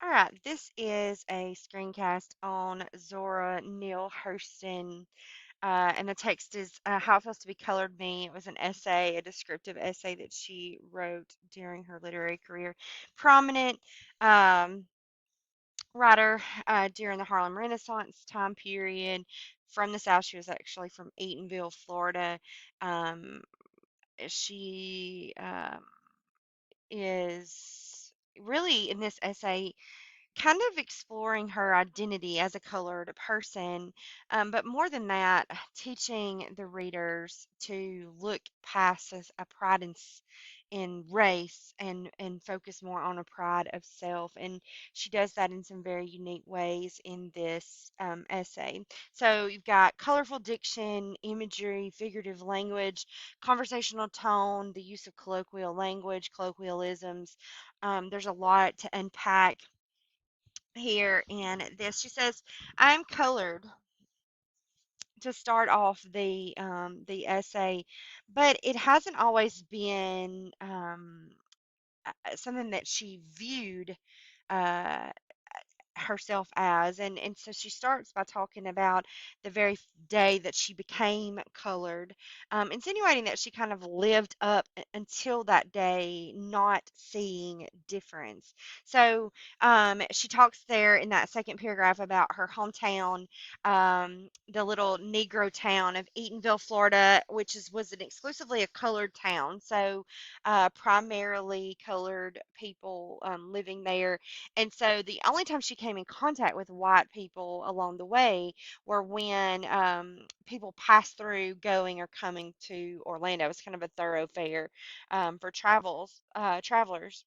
All right, this is a screencast on Zora Neale Hurston, and the text is How It Feels to Be Colored Me. It was an essay, a descriptive essay that she wrote during her literary career. Prominent um, writer during the Harlem Renaissance time period from the South. She was actually from Eatonville, Florida. Um, she is really in this essay kind of exploring her identity as a colored person, but more than that, teaching the readers to look past a pride in race and focus more on a pride of self. And she does that in some very unique ways in this essay. So you've got colorful diction, imagery, figurative language, conversational tone, the use of colloquial language, colloquialisms. There's a lot to unpack here in this. She says, "I'm colored," to start off the essay, but it hasn't always been something that she viewed uh, herself as. And so she starts by talking about the very day that she became colored, insinuating that she kind of lived up until that day not seeing difference. So she talks there in that second paragraph about her hometown, the little Negro town of Eatonville, Florida, which was an exclusively a colored town. So primarily colored people living there, and so the only time she came in contact with white people along the way were when people passed through going or coming to Orlando. It was kind of a thoroughfare for travelers.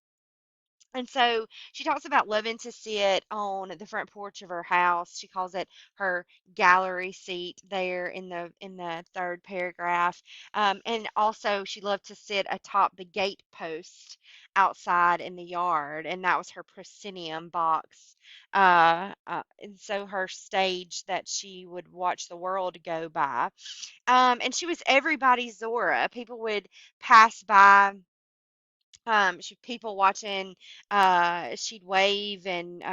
And so she talks about loving to sit on the front porch of her house. She calls it her gallery seat there in the third paragraph. And also she loved to sit atop the gate post outside in the yard, and that was her proscenium box. And so her stage that she would watch the world go by. And she was everybody's Zora. People would pass by, she people watching, she'd wave and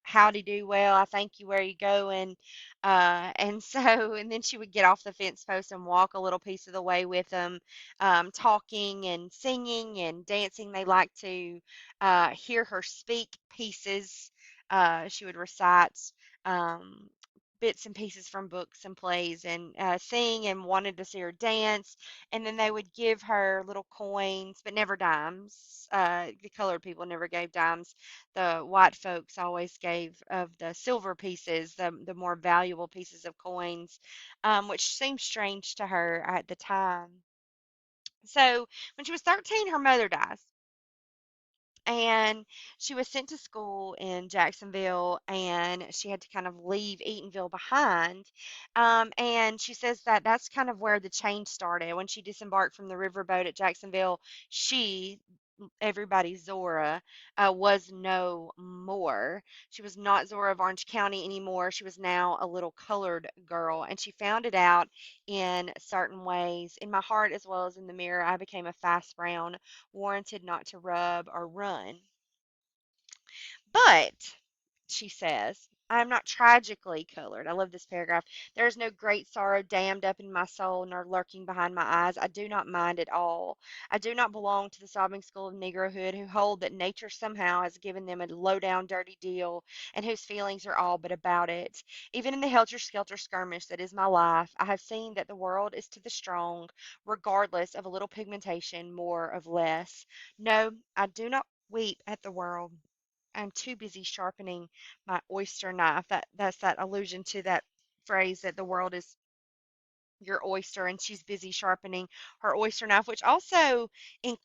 howdy do, well, I thank you, where you going? And so and then she would get off the fence post and walk a little piece of the way with them, talking and singing and dancing. They liked to hear her speak pieces. She would recite um, bits and pieces from books and plays, and sing, and wanted to see her dance. And then they would give her little coins, but never dimes. The colored people never gave dimes. The white folks always gave of the silver pieces, the more valuable pieces of coins, which seemed strange to her at the time. So when she was 13, her mother dies, and she was sent to school in Jacksonville, and she had to kind of leave Eatonville behind. And she says that that's kind of where the change started. When she disembarked from the riverboat at Jacksonville, she, everybody Zora, was no more. She was not Zora of Orange County anymore. She was now a little colored girl, and she found it out in certain ways. In my heart as well as in the mirror, I became a fast brown, warranted not to rub or run. But, she says, I am not tragically colored. I love this paragraph. There is no great sorrow dammed up in my soul, nor lurking behind my eyes. I do not mind at all. I do not belong to the sobbing school of Negrohood who hold that nature somehow has given them a low-down, dirty deal, and whose feelings are all but about it. Even in the helter-skelter skirmish that is my life, I have seen that the world is to the strong, regardless of a little pigmentation, more of less. No, I do not weep at the world. I'm too busy sharpening my oyster knife. That's that allusion to that phrase that the world is your oyster, and she's busy sharpening her oyster knife, which also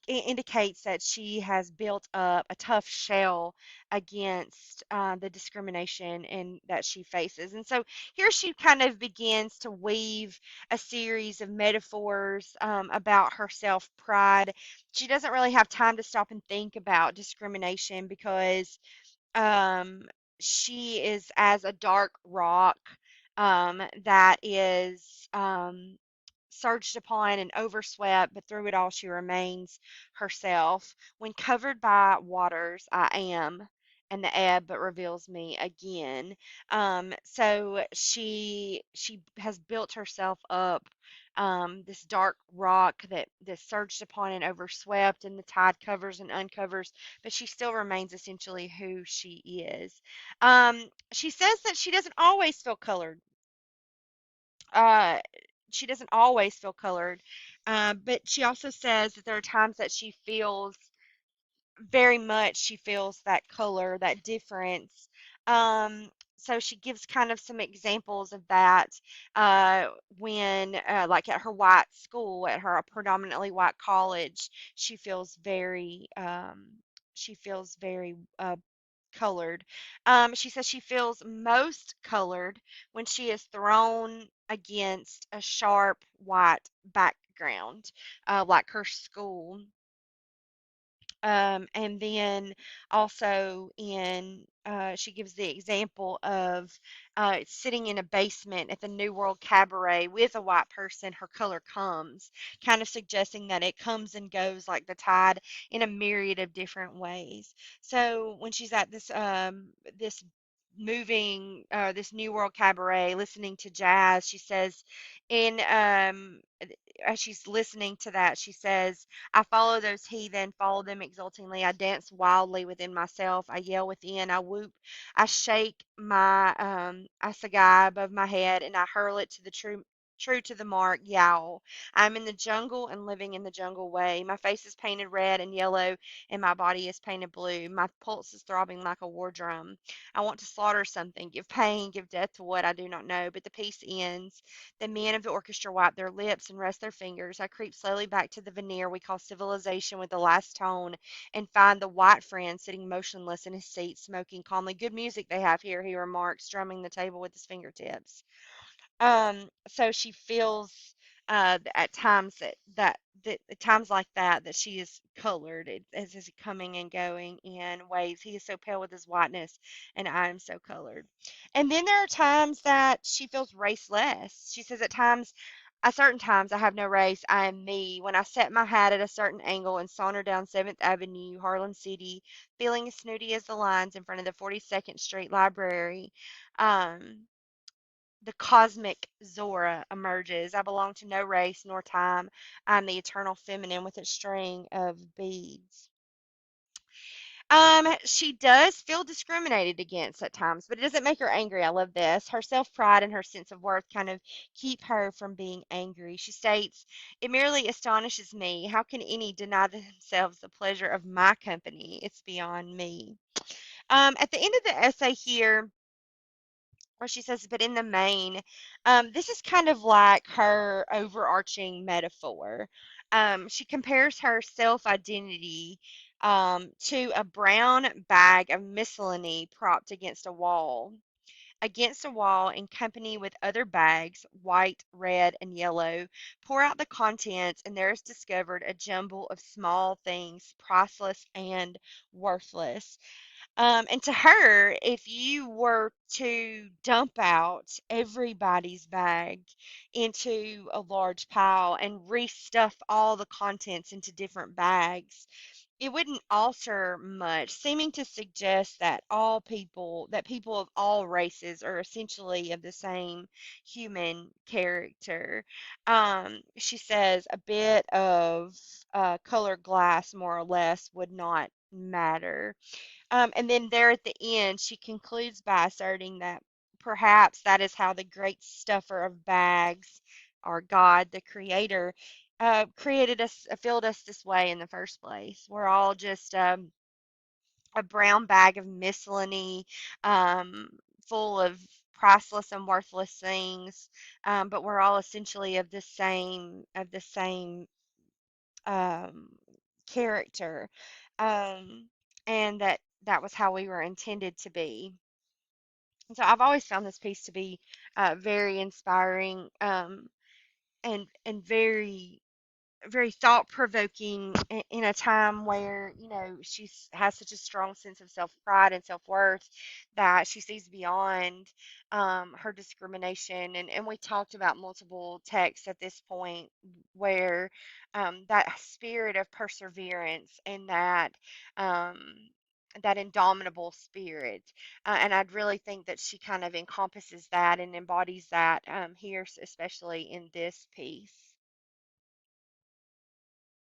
indicates that she has built up a tough shell against the discrimination and that she faces. And so here she kind of begins to weave a series of metaphors about her self pride. She doesn't really have time to stop and think about discrimination because um, she is as a dark rock that is surged upon and overswept, but through it all she remains herself. When covered by waters, I am. and the ebb, but reveals me again. So she has built herself up, this dark rock that surged upon and overswept, and the tide covers and uncovers, but she still remains essentially who she is. She says that she doesn't always feel colored. Uh, she doesn't always feel colored, but she also says that there are times that she feels very much she feels that color, that difference. So she gives kind of some examples of that uh, like at her white school, at her predominantly white college, she feels very colored. She says she feels most colored when she is thrown against a sharp white background, like her school. And then also she gives the example of sitting in a basement at the New World Cabaret with a white person, her color comes, kind of suggesting that it comes and goes like the tide in a myriad of different ways. So when she's at this New World Cabaret listening to jazz, she says, in as she's listening to that, she says, I follow those heathen, follow them exultingly. I dance wildly within myself. I yell within. I whoop. I shake my assegai above my head, and I hurl it to the true to the mark, yowl. I'm in the jungle and living in the jungle way. My face is painted red and yellow, and my body is painted blue. My pulse is throbbing like a war drum. I want to slaughter something, give pain, give death to what I do not know, but the piece ends. The men of the orchestra wipe their lips and rest their fingers. I creep slowly back to the veneer we call civilization with the last tone and find the white friend sitting motionless in his seat, smoking calmly. Good music they have here, he remarks, strumming the table with his fingertips. So she feels at times that at times like that she is colored. As is coming and going in ways. He is so pale with his whiteness, and I am so colored. And then there are times that she feels raceless. She says at certain times I have no race. I am me. When I set my hat at a certain angle and saunter down 7th Avenue, Harlem City, feeling as snooty as the lines in front of the 42nd Street Library. Um, the cosmic Zora emerges. I belong to no race nor time. I'm the eternal feminine with its string of beads. She does feel discriminated against at times, but it doesn't make her angry. I love this. Her self-pride and her sense of worth kind of keep her from being angry. She states, "It merely astonishes me. How can any deny themselves the pleasure of my company? It's beyond me." At the end of the essay here, where she says, but in the main, this is kind of like her overarching metaphor. She compares her self identity to a brown bag of miscellany propped against a wall in company with other bags, white, red, and yellow. Pour out the contents, and there is discovered a jumble of small things, priceless and worthless. And to her, if you were to dump out everybody's bag into a large pile and restuff all the contents into different bags, it wouldn't alter much, seeming to suggest that people of all races are essentially of the same human character. She says a bit of colored glass, more or less, would not matter. And then there at the end, she concludes by asserting that perhaps that is how the great stuffer of bags, or God, the creator, created us, filled us this way in the first place. We're all just a brown bag of miscellany, um, full of priceless and worthless things, but we're all essentially of the same um, character, um, and that was how we were intended to be. And so I've always found this piece to be very inspiring, and very thought provoking in a time where she has such a strong sense of self pride and self worth that she sees beyond her discrimination. And we talked about multiple texts at this point where that spirit of perseverance and um, that indomitable spirit. And I'd really think that she kind of encompasses that and embodies that here, especially in this piece.